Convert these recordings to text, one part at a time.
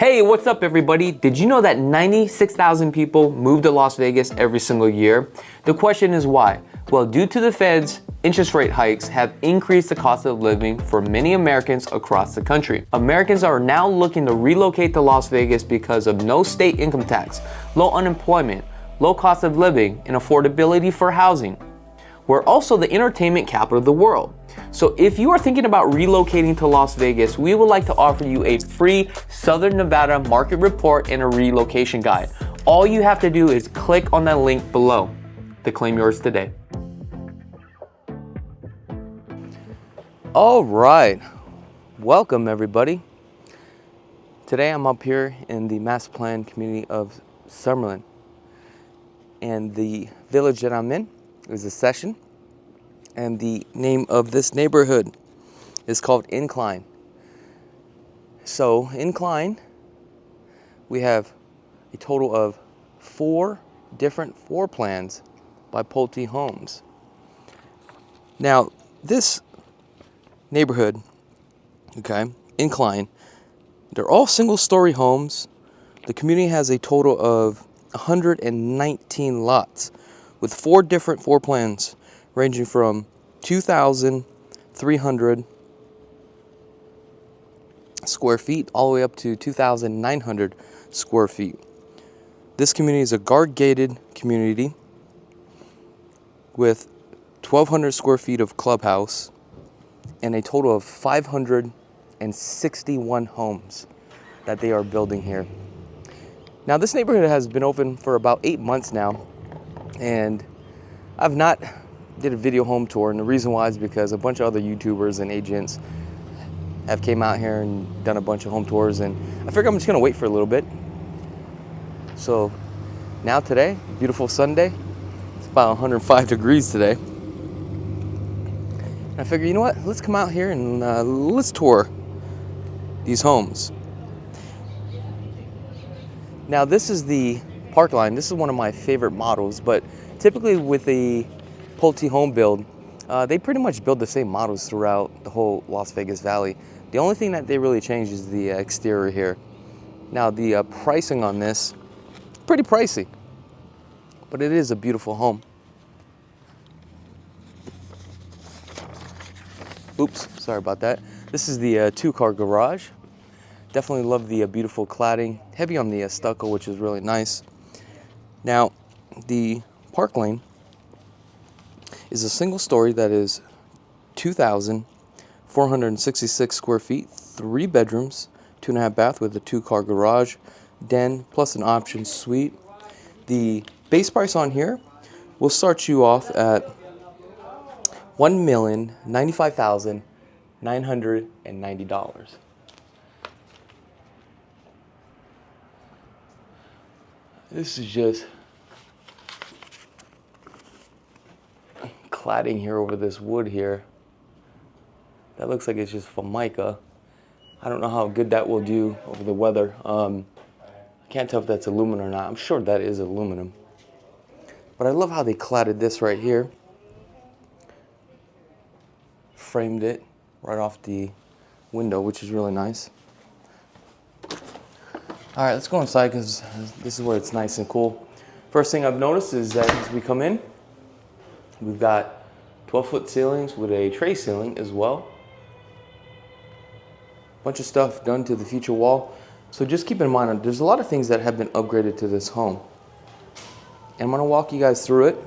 Hey, what's up everybody? Did you know that 96,000 people move to Las Vegas every single year? The question is why? Well, due to the Fed's interest rate hikes have increased the cost of living for many Americans across the country. Americans are now looking to relocate to Las Vegas because of no state income tax, low unemployment, low cost of living, and affordability for housing. We're also the entertainment capital of the world. So if you are thinking about relocating to Las Vegas, we would like to offer you a free Southern Nevada market report and a relocation guide. All you have to do is click on that link below to claim yours today. All right, welcome everybody. Today I'm up here in the master plan community of Summerlin, and the village that I'm in is Ascension, and the name of this neighborhood is called Incline. So Incline, we have a total of 4 different floor plans by Pulte homes. Now this neighborhood, okay, Incline, they're all single-story homes. The community has a total of 119 lots with 4 different floor plans ranging from 2,300 square feet all the way up to 2,900 square feet. This community is a guard-gated community with 1,200 square feet of clubhouse and a total of 561 homes that they are building here. Now this neighborhood has been open for about 8 months now, and I've not did a video home tour, and the reason why is because a bunch of other YouTubers and agents have came out here and done a bunch of home tours, and I figured I'm just gonna wait for a little bit. So now today, beautiful Sunday, it's about 105 degrees today. And I figure, you know what, let's come out here and let's tour these homes. Now this is the park line. This is one of my favorite models, but typically with the Pulte home build, they pretty much build the same models throughout the whole Las Vegas Valley. The only thing that they really change is the exterior here. Now the pricing on this, pretty pricey, but it is a beautiful home. Oops, sorry about that. This is the 2-car garage. Definitely love the beautiful cladding, heavy on the stucco, which is really nice. Now, the park lane is a single story that is 2,466 square feet, 3 bedrooms, 2.5 bath with a 2-car garage, den, plus an option suite. The base price on here will start you off at $1,095,990. This is just cladding here over this wood here. That looks like it's just Formica. I don't know how good that will do over the weather. I can't tell if that's aluminum or not. I'm sure that is aluminum. But I love how they cladded this right here. Framed it right off the window, which is really nice. All right, let's go inside because this is where it's nice and cool. First thing I've noticed is that as we come in, we've got 12-foot ceilings with a tray ceiling as well. Bunch of stuff done to the feature wall. So just keep in mind, there's a lot of things that have been upgraded to this home. And I'm gonna walk you guys through it.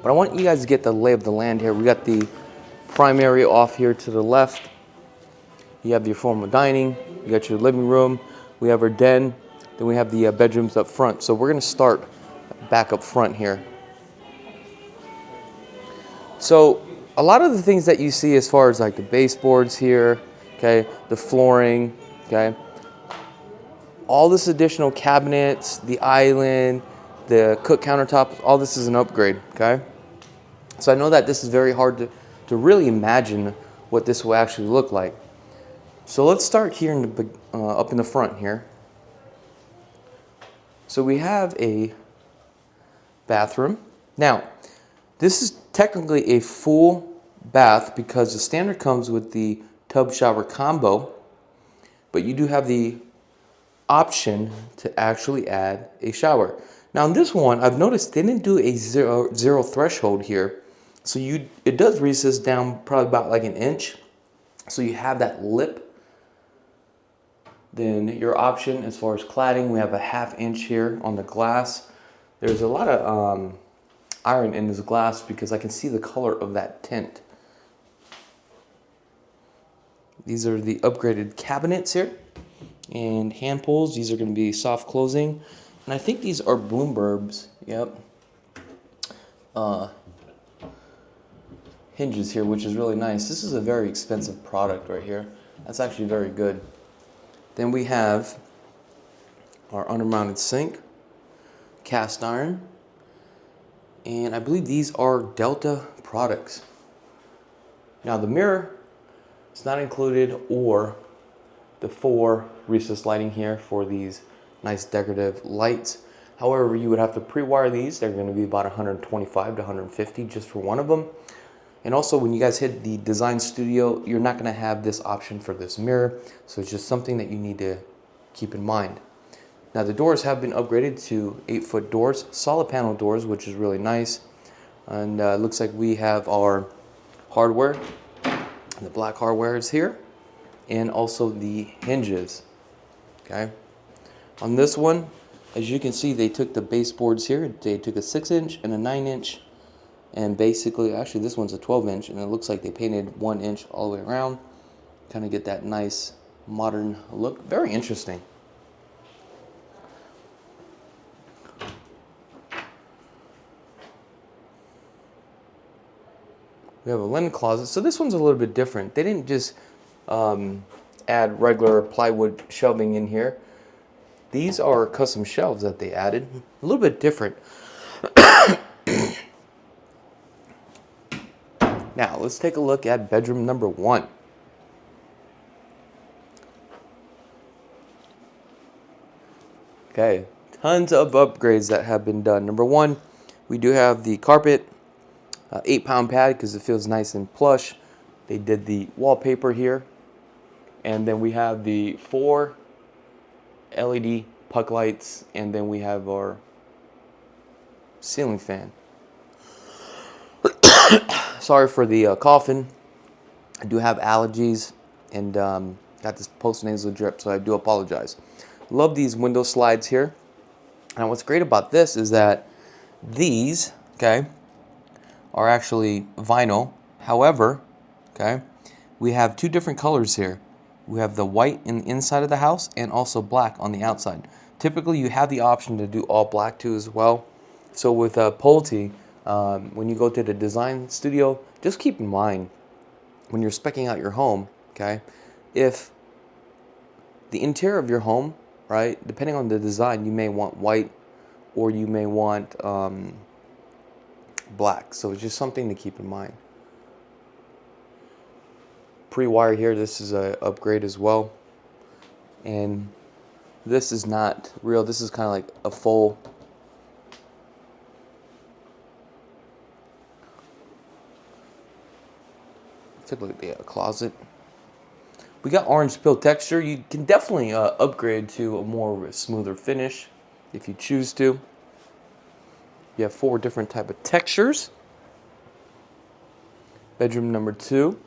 But I want you guys to get the lay of the land here. We got the primary off here to the left. You have your formal dining, you got your living room, we have our den, then we have the bedrooms up front. So we're gonna start back up front here. So a lot of the things that you see as far as like the baseboards here, okay, the flooring, okay, all this additional cabinets, the island, the cook countertop, all this is an upgrade, okay? So I know that this is very hard to really imagine what this will actually look like. So let's start here in the, up in the front here. So we have a bathroom. Now, this is technically a full bath because the standard comes with the tub shower combo, but you do have the option to actually add a shower. Now in this one, I've noticed they didn't do a zero threshold here. So it does recess down probably about like an inch. So you have that lip. Then your option as far as cladding, we have a 1/2 inch here on the glass. There's a lot of iron in this glass because I can see the color of that tint. These are the upgraded cabinets here and hand pulls. These are going to be soft closing. And I think these are Bloomberg's. Yep. Hinges here, which is really nice. This is a very expensive product right here. That's actually very good. Then we have our undermounted sink, cast iron, and I believe these are Delta products. Now the mirror is not included, or the 4 recessed lighting here for these nice decorative lights. However, you would have to pre-wire these. They're going to be about 125 to 150 just for one of them. And also when you guys hit the design studio, you're not going to have this option for this mirror. So it's just something that you need to keep in mind. Now the doors have been upgraded to 8-foot doors, solid panel doors, which is really nice. And it looks like we have our hardware. The black hardware is here. And also the hinges. Okay. On this one, as you can see, they took the baseboards here. They took a 6-inch and a 9-inch. And basically, actually this one's a 12-inch, and it looks like they painted 1 inch all the way around. Kind of get that nice modern look. Very interesting. We have a linen closet. So this one's a little bit different. They didn't just add regular plywood shelving in here. These are custom shelves that they added. A little bit different. Now, let's take a look at bedroom number 1. Okay, tons of upgrades that have been done. Number 1, we do have the carpet, 8-pound pad because it feels nice and plush. They did the wallpaper here. And then we have the 4 LED puck lights, and then we have our ceiling fan. Sorry for the coughing. I do have allergies and got this post-nasal drip, so I do apologize. Love these window slides here. And what's great about this is that these, okay, are actually vinyl. However, okay, we have 2 different colors here. We have the white in the inside of the house and also black on the outside. Typically, you have the option to do all black too as well. So with Pulte, when you go to the design studio, just keep in mind when you're speccing out your home, okay, if the interior of your home, right, depending on the design, you may want white or you may want black. So it's just something to keep in mind. Pre-wire here, this is an upgrade as well. And this is not real, this is kind of like a full take a look at the closet. We got orange pill texture. You can definitely upgrade to a more smoother finish if you choose to. You have 4 different type of textures. Bedroom number 2.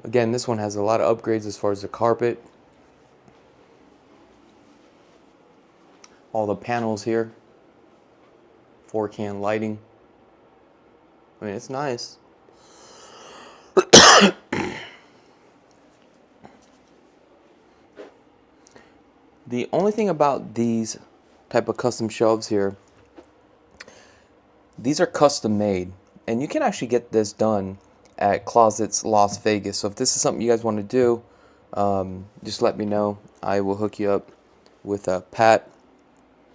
Again, this one has a lot of upgrades as far as the carpet. All the panels here. 4-can lighting. I mean, it's nice. The only thing about these type of custom shelves here, these are custom made, and you can actually get this done at Closets Las Vegas. So if this is something you guys want to do, just let me know. I will hook you up with Pat.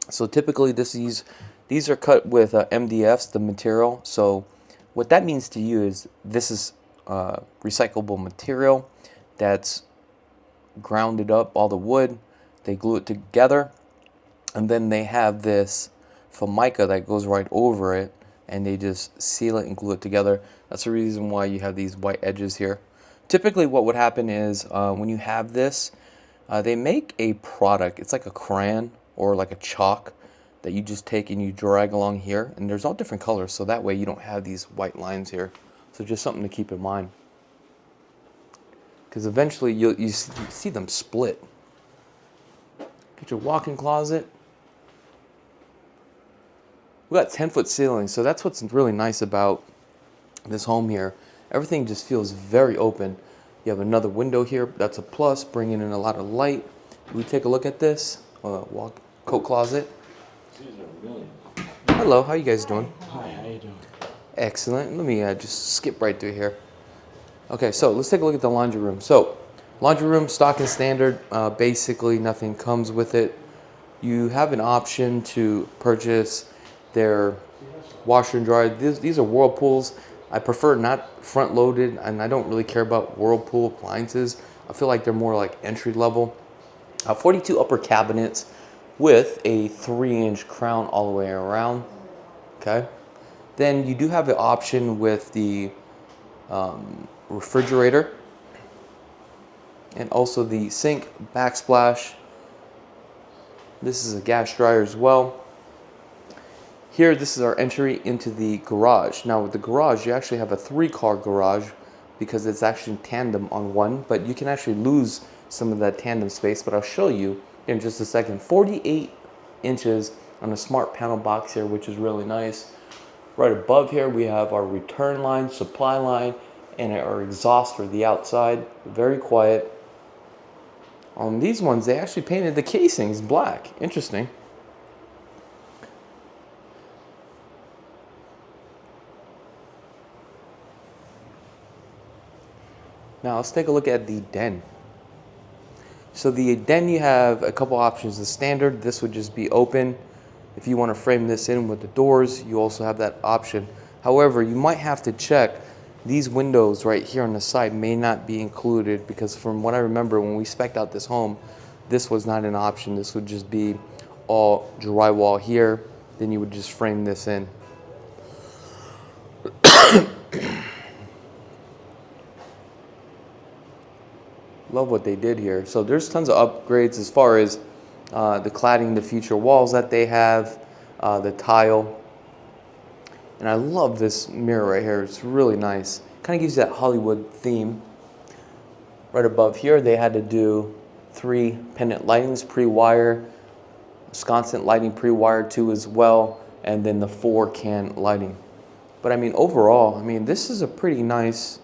So typically these are cut with MDFs, the material. So what that means to you is this is recyclable material that's grounded up, all the wood. They glue it together, and then they have this formica that goes right over it, and they just seal it and glue it together. That's the reason why you have these white edges here. Typically what would happen is when you have this, They make a product, it's like a crayon or like a chalk that you just take and you drag along here, and there's all different colors, so that way you don't have these white lines here. So just something to keep in mind, because eventually you see them split. Get your walk-in closet. We got 10-foot ceilings, so that's what's really nice about this home here. Everything just feels very open. You have another window here, that's a plus, bringing in a lot of light. We take a look at this coat closet. These are millions. Hello, how you guys doing? Hi, how you doing? Excellent. Let me just skip right through here. Okay, so let's take a look at the laundry room. So, laundry room, stock and standard, basically nothing comes with it. You have an option to purchase their washer and dryer. These are Whirlpools. I prefer not front loaded, and I don't really care about Whirlpool appliances. I feel like they're more like entry level. 42 upper cabinets with a 3-inch crown all the way around. Okay. Then you do have the option with the refrigerator and also the sink backsplash. This is a gas dryer as well. Here, this is our entry into the garage. Now with the garage, you actually have a 3-car garage because it's actually tandem on one, but you can actually lose some of that tandem space, but I'll show you in just a second. 48 inches on a smart panel box here, which is really nice. Right above here, we have our return line, supply line, and our exhaust for the outside. Very quiet. On these ones, they actually painted the casings black. Interesting. Now let's take a look at the den. So the den, you have a couple options. The standard, this would just be open. If you want to frame this in with the doors, you also have that option. However, you might have to check these windows right here on the side may not be included, because from what I remember when we spec'd out this home, this was not an option. This would just be all drywall here. Then you would just frame this in. Love what they did here. So there's tons of upgrades as far as the cladding, the future walls that they have, the tile. And I love this mirror right here. It's really nice. Kind of gives you that Hollywood theme. Right above here, they had to do 3 pendant lightings, pre-wire, sconset lighting pre-wired too as well, and then the 4 can lighting. But I mean, overall, I mean, this is a pretty nice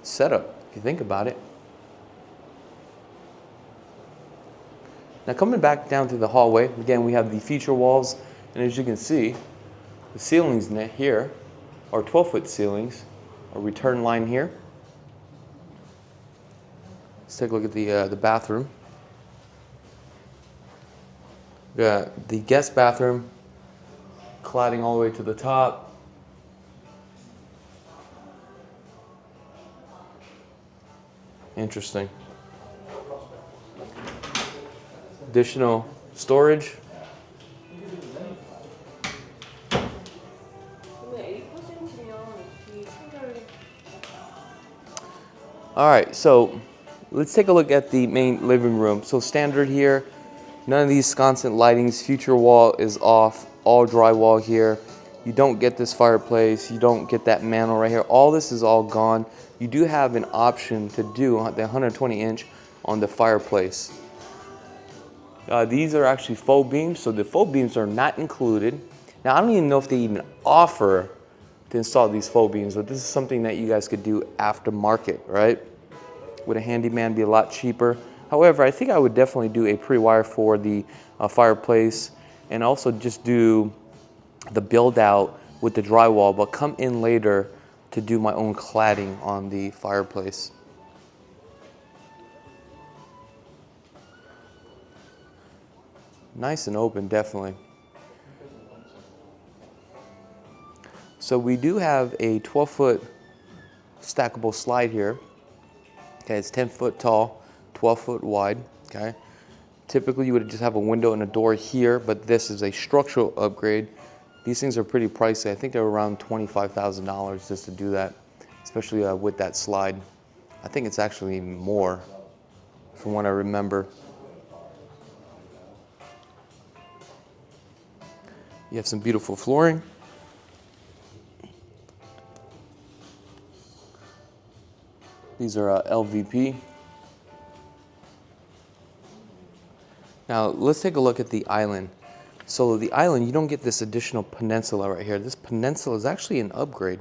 setup if you think about it. Now coming back down to the hallway, again we have the feature walls, and as you can see, the ceilings here are 12-foot ceilings, a return line here. Let's take a look at the bathroom. We got the guest bathroom, cladding all the way to the top. Interesting. Additional storage. All right, so let's take a look at the main living room. So standard here, none of these sconset lightings, future wall is off, all drywall here. You don't get this fireplace, you don't get that mantle right here. All this is all gone. You do have an option to do the 120-inch on the fireplace. These are actually faux beams, so the faux beams are not included. Now, I don't even know if they even offer to install these faux beams, but this is something that you guys could do aftermarket, right? Would a handyman be a lot cheaper? However, I think I would definitely do a pre-wire for the fireplace, and also just do the build out with the drywall, but come in later to do my own cladding on the fireplace. Nice and open, definitely. So we do have a 12-foot stackable slide here. Okay, it's 10 foot tall, 12 foot wide, okay? Typically you would just have a window and a door here, but this is a structural upgrade. These things are pretty pricey. I think they're around $25,000 just to do that, especially with that slide. I think it's actually more from what I remember. You have some beautiful flooring. These are LVP. Now let's take a look at the island. So the island, you don't get this additional peninsula right here. This peninsula is actually an upgrade.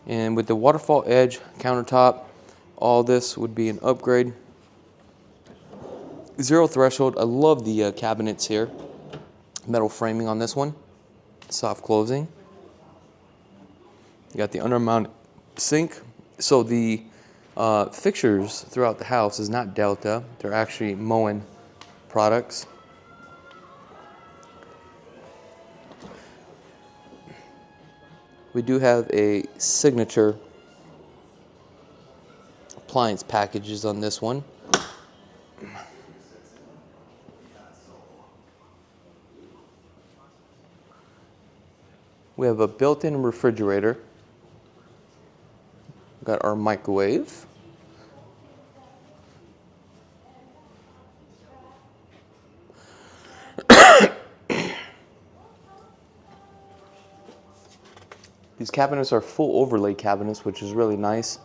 And with the waterfall edge, countertop, all this would be an upgrade. Zero threshold. I love the cabinets here. Metal framing on this one. Soft closing. You got the undermounted sink. So the fixtures throughout the house is not Delta. They're actually Moen products. We do have a signature appliance packages on this one. We have a built-in refrigerator. Got our microwave. These cabinets are full overlay cabinets, which is really nice.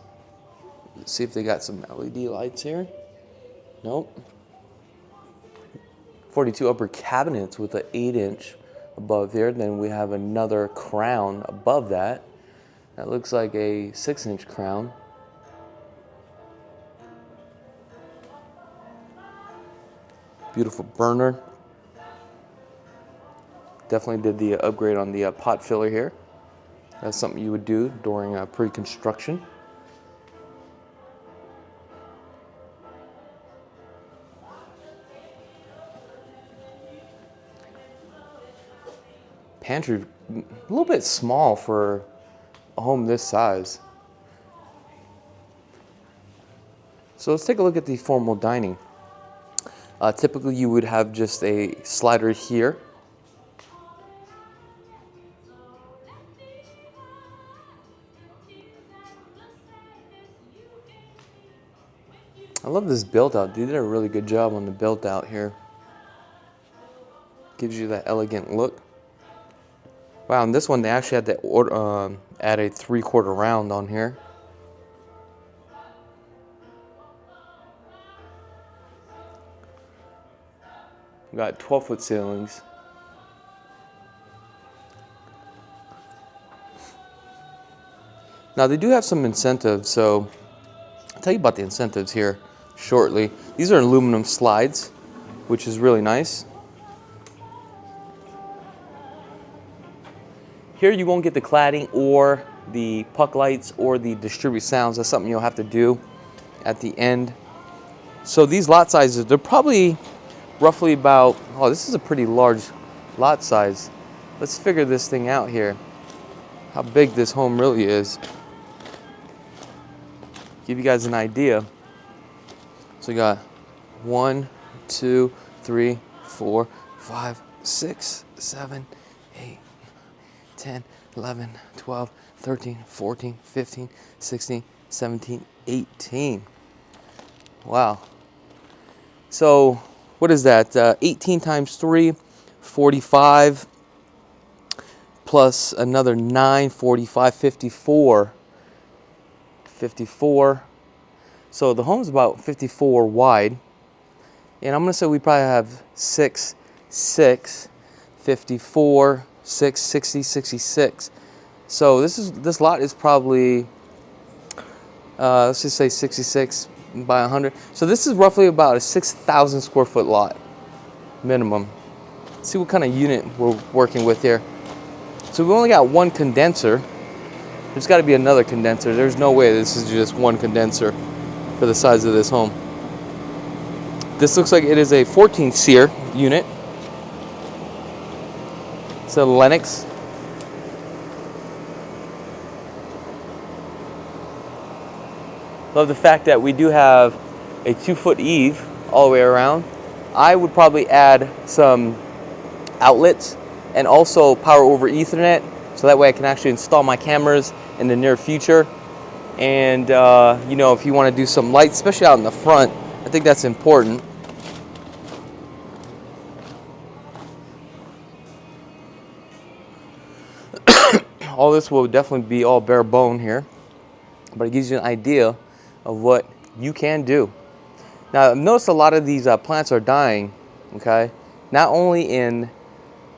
Let's see if they got some LED lights here. Nope. 42 upper cabinets with an 8-inch above here. Then we have another crown above that. That looks like a 6-inch crown. Beautiful burner. Definitely did the upgrade on the pot filler here. That's something you would do during pre-construction. Pantry, a little bit small for a home this size. So let's take a look at the formal dining. Typically you would have just a slider here. I love this build out. They did a really good job on the build out here. Gives you that elegant look. Wow, and this one they actually had to add a 3/4 round on here. We got 12-foot ceilings. Now they do have some incentives, so I'll tell you about the incentives here shortly. These are aluminum slides, which is really nice. Here you won't get the cladding or the puck lights or the distribute sounds. That's something you'll have to do at the end. So these lot sizes, they're probably roughly about, oh, this is a pretty large lot size. Let's figure this thing out here. How big this home really is. Give you guys an idea. So we got 1, 2, 3, 4, 5, 6, 7, 8, 10, 11, 12, 13, 14, 15, 16, 17, 18. Wow. So what is that? 18 times 3, 45, plus another 9, 45, 54. 54. So the home's about 54 wide. And I'm going to say we probably have 6, 6, 54, 6, 60, 66. So this lot is probably, let's just say 66 by 100. So this is roughly about a 6,000 square foot lot, minimum. Let's see what kind of unit we're working with here. So we only got one condenser. There's got to be another condenser. There's no way this is just one condenser for the size of this home. This looks like it is a 14 SEER unit. It's a Lennox. Love the fact that we do have a 2-foot eave all the way around. I would probably add some outlets and also power over Ethernet, so that way I can actually install my cameras in the near future. And you know, if you want to do some lights, especially out in the front, I think that's important. All this will definitely be all bare bone here, but it gives you an idea of what you can do. Now, I've noticed a lot of these plants are dying, okay? Not only in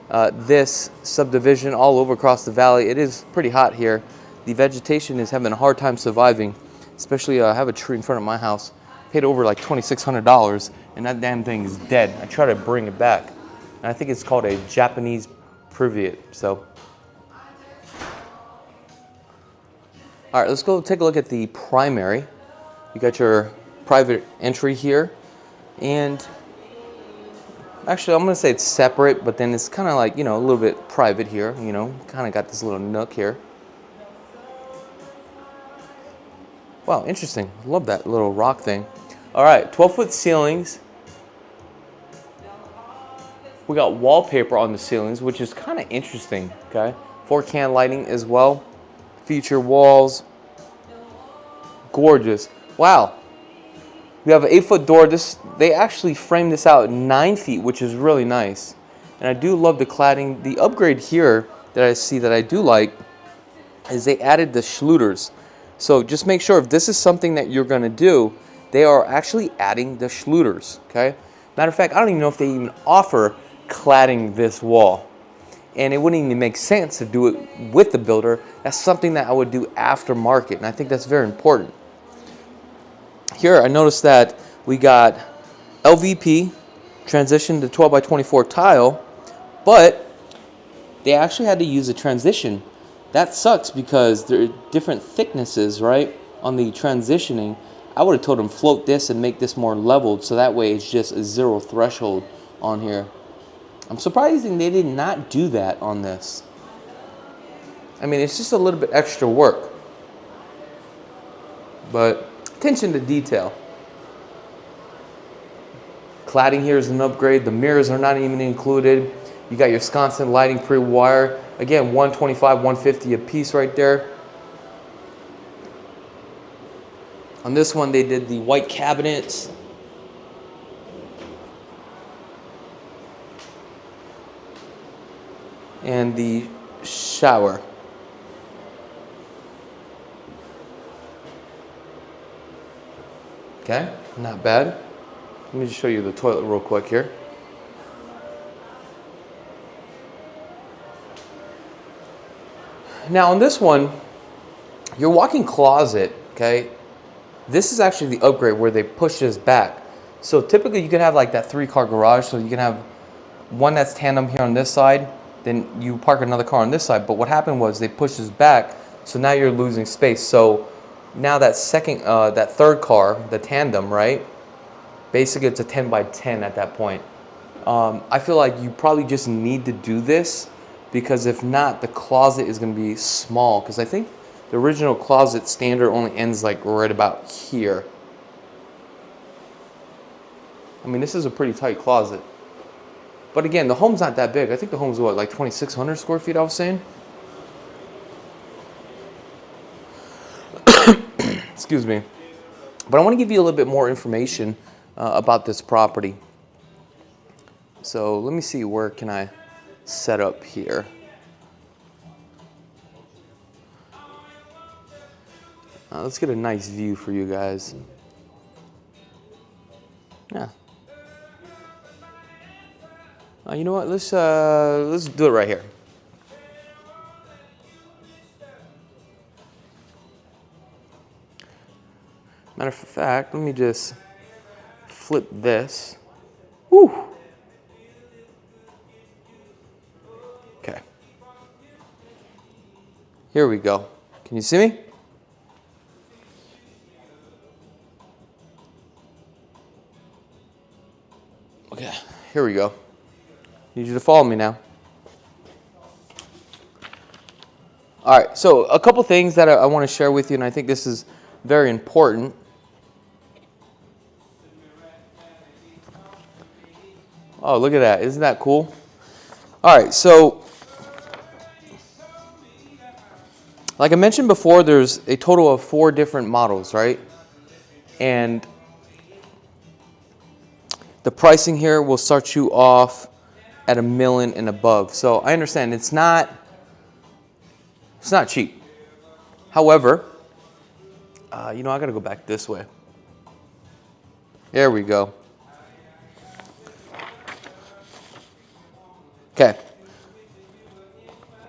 this subdivision, all over across the valley. It is pretty hot here. The vegetation is having a hard time surviving, especially I have a tree in front of my house. Paid over like $2,600, and that damn thing is dead. I try to bring it back, and I think it's called a Japanese privet. So, all right, let's go take a look at the primary. You got your private entry here, and actually I'm gonna say it's separate, but then it's kind of like, you know, a little bit private here, you know, kind of got this little nook here. Wow, interesting. I love that little rock thing. All right, 12-foot ceilings. We got wallpaper on the ceilings, which is kind of interesting, okay? 4-can lighting as well. Feature walls. Gorgeous. Wow. We have an 8-foot door. They actually framed this out 9 feet, which is really nice. And I do love the cladding. The upgrade here that I see that I do like is they added the Schluters. So just make sure if this is something that you're going to do, they are actually adding the Schluters, okay? Matter of fact, I don't even know if they even offer cladding this wall. And it wouldn't even make sense to do it with the builder. That's something that I would do after market, and I think that's very important. Here, I noticed that we got LVP transition to 12 by 24 tile, but they actually had to use a transition. That sucks because there are different thicknesses, right, on the transitioning. I would have told them float this and make this more leveled, so that way it's just a 0 threshold on here. I'm surprised they did not do that on this. I mean, it's just a little bit extra work, but attention to detail. Cladding here is an upgrade. The mirrors are not even included. You got your sconce lighting pre-wire. Again, 125, 150 a piece right there. On this one, they did the white cabinets. And the shower. Okay, not bad. Let me just show you the toilet real quick here. Now on this one, your walk-in closet, okay, this is actually the upgrade where they push this back. So typically you could have like that 3-car garage, so you can have one that's tandem here on this side, then you park another car on this side. But what happened was they pushed this back, so now you're losing space. So now that that third car, the tandem, right? Basically it's a 10 by 10 at that point. I feel like you probably just need to do this, because if not, the closet is going to be small. Because I think the original closet standard only ends like right about here. I mean, this is a pretty tight closet. But again, the home's not that big. I think the home's what, like 2,600 square feet, I was saying? Excuse me. But I want to give you a little bit more information about this property. So let me see, where can I set up here? Let's get a nice view for you guys. Yeah. You know what? Let's do it right here. Matter of fact, let me just flip this. Woo. Okay. Here we go. Can you see me? Okay, here we go. Need you to follow me now. All right, so a couple things that I want to share with you, and I think this is very important. Oh, look at that. Isn't that cool? All right, so Like I mentioned before, there's a total of 4 different models, right? And the pricing here will start you off at $1 million and above. So I understand it's not cheap. However, you know, I gotta go back this way. There we go. Okay.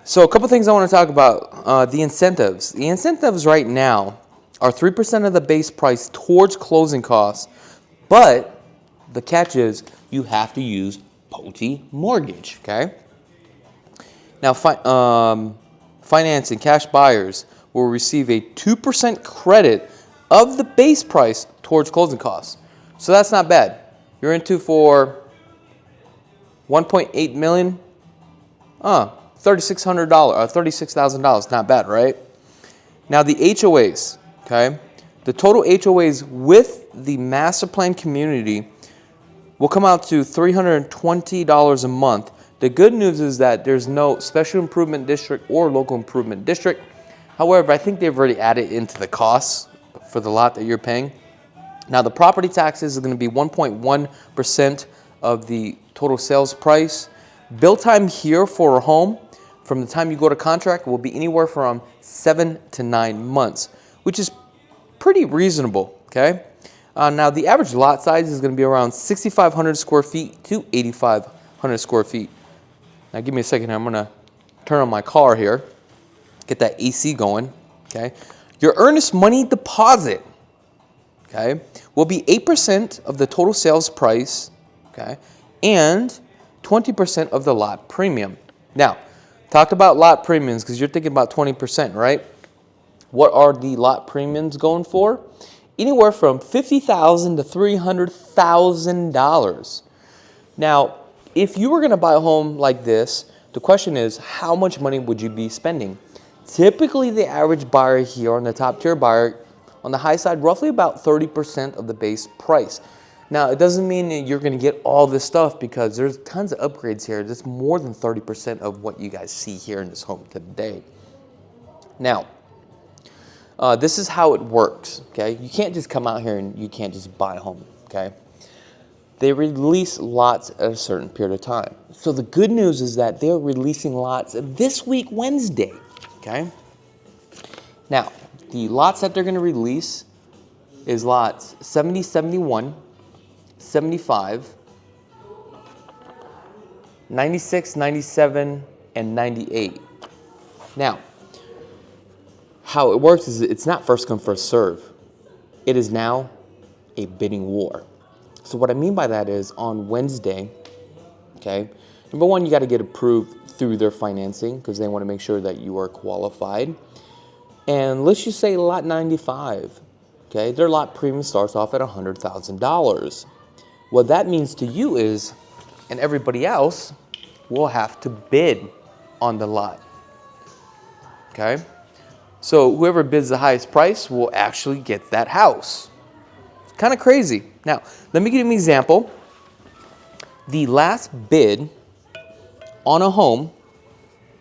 So a couple things I want to talk about. The incentives. The incentives right now are 3% of the base price towards closing costs, but the catch is you have to use Pulte mortgage, okay? Now, financing cash buyers will receive a 2% credit of the base price towards closing costs. So that's not bad. You're into for $1.8 million. $3,600, $36,000. Not bad, right? Now the HOAs, okay? The total HOAs with the master plan community will come out to $320 a month. The good news is that there's no special improvement district or local improvement district. However, I think they've already added into the costs for the lot that you're paying. Now the property taxes are going to be 1.1% of the total sales price. Build time here for a home from the time you go to contract will be anywhere from 7 to 9 months, which is pretty reasonable, okay? Now the average lot size is going to be around 6,500 square feet to 8,500 square feet. Now give me a second here. I'm going to turn on my car here, get that AC going, okay? Your earnest money deposit, okay, will be 8% of the total sales price, okay, and 20% of the lot premium. Now, talk about lot premiums because you're thinking about 20%, right? What are the lot premiums going for? Anywhere from $50,000 to $300,000. Now, if you were going to buy a home like this, the question is, how much money would you be spending? Typically, the average buyer here on the top tier buyer, on the high side, roughly about 30% of the base price. Now, it doesn't mean that you're going to get all this stuff because there's tons of upgrades here. That's more than 30% of what you guys see here in this home today. Now, this is how it works, okay? You can't just come out here and you can't just buy a home, okay? They release lots at a certain period of time. So the good news is that they're releasing lots this week, Wednesday, okay? Now, the lots that they're going to release is lots 70, 71, 75, 96, 97, and 98. Now, how it works is it's not first come, first serve. It is now a bidding war. So what I mean by that is on Wednesday, okay, number one, you got to get approved through their financing because they want to make sure that you are qualified. And let's just say lot 95, okay, their lot premium starts off at $100,000. What that means to you is, and everybody else will have to bid on the lot, okay? So whoever bids the highest price will actually get that house. Kind of crazy. Now, let me give you an example. The last bid on a home,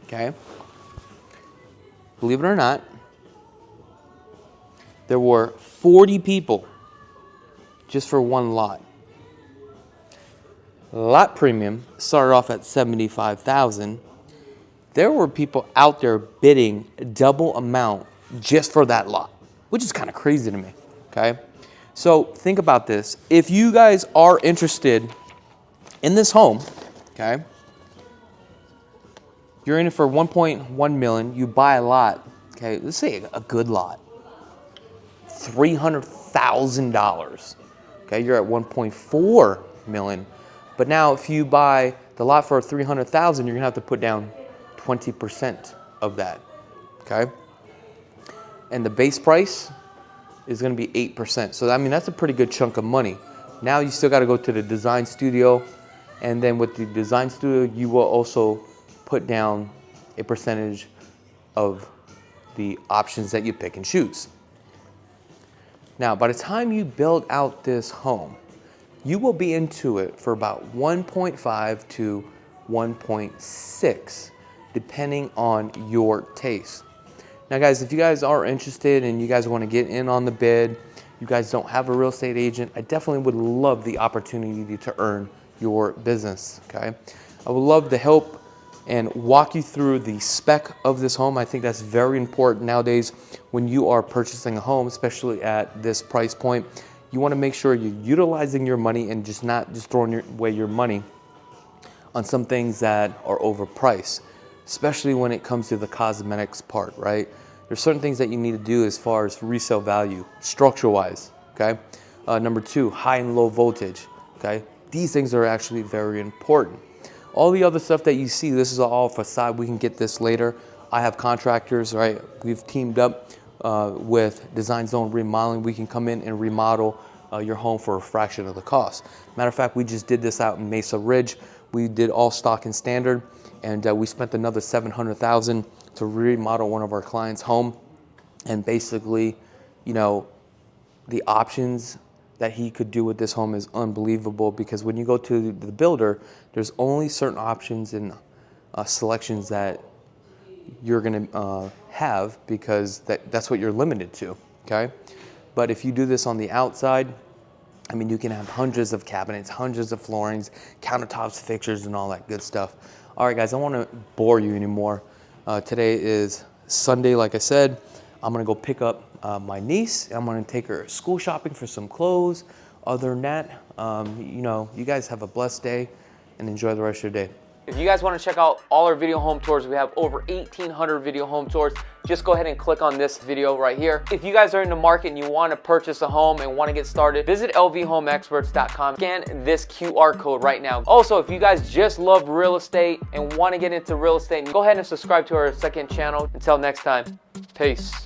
okay, believe it or not, there were 40 people just for one lot. Lot premium started off at $75,000. There were people out there bidding double amount just for that lot, which is kind of crazy to me, okay? So think about this. If you guys are interested in this home, okay, you're in it for $1.1 million, you buy a lot, okay, let's say a good lot, $300,000, okay, you're at $1.4 million. But now if you buy the lot for $300,000, you're gonna have to put down 20% of that, okay? And the base price is gonna be 8%. So I mean, that's a pretty good chunk of money. Now you still gotta go to the design studio, and then with the design studio, you will also put down a percentage of the options that you pick and choose. Now, by the time you build out this home, you will be into it for about 1.5 to 1.6, depending on your taste. Now guys, if you guys are interested and you guys want to get in on the bid, you guys don't have a real estate agent, I definitely would love the opportunity to earn your business, okay? I would love to help and walk you through the spec of this home. I think that's very important nowadays when you are purchasing a home, especially at this price point. You want to make sure you're utilizing your money and just not just throwing away your money on some things that are overpriced, especially when it comes to the cosmetics part, right? There's certain things that you need to do as far as resale value, structure-wise, okay? Number two, high and low voltage, okay? These things are actually very important. All the other stuff that you see, this is all facade. We can get this later. I have contractors, right? We've teamed up with Design Zone Remodeling. We can come in and remodel your home for a fraction of the cost. Matter of fact, we just did this out in Mesa Ridge. We did all stock and standard, and we spent another $700,000 to remodel one of our clients' home. And basically, you know, the options that he could do with this home is unbelievable, because when you go to the builder, there's only certain options and selections that you're gonna have, because that's what you're limited to, okay? But if you do this on the outside, I mean, you can have hundreds of cabinets, hundreds of floorings, countertops, fixtures, and all that good stuff. All right, guys, I don't want to bore you anymore. Today is Sunday, like I said. I'm gonna go pick up my niece. I'm gonna take her school shopping for some clothes. Other than that, you know, you guys have a blessed day and enjoy the rest of your day. If you guys want to check out all our video home tours, we have over 1,800 video home tours. Just go ahead and click on this video right here. If you guys are in the market and you want to purchase a home and want to get started, visit lvhomeexperts.com. Scan this QR code right now. Also, if you guys just love real estate and want to get into real estate, go ahead and subscribe to our second channel. Until next time, peace.